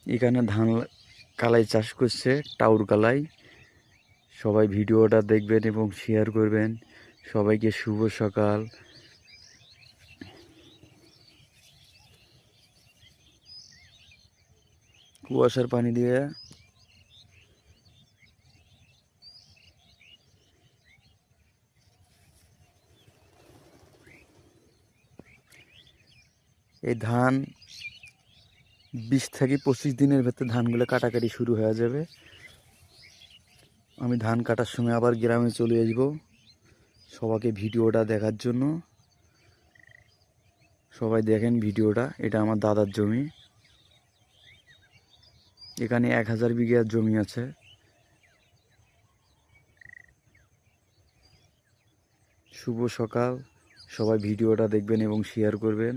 এখানে ধান কালাই চাষ করছে, টাউর কালাই। সবাই ভিডিওটা দেখবেন এবং শেয়ার করবেন। সবাইকে শুভ সকাল। কুয়াশার পানি দিয়ে এই ধান 20 থেকে 25 দিনের ভেতর ধানগুলো কাটাকাটি শুরু হয়ে যাবে। আমি ধান কাটার সময় আবার গ্রামে চলে আসবো সবাইকে ভিডিওটা দেখার জন্য। সবাই দেখেন ভিডিওটা। এটা আমার দাদার জমি। এখানে 1000 বিঘা জমি আছে। শুভ সকাল। সবাই ভিডিওটা দেখবেন এবং শেয়ার করবেন।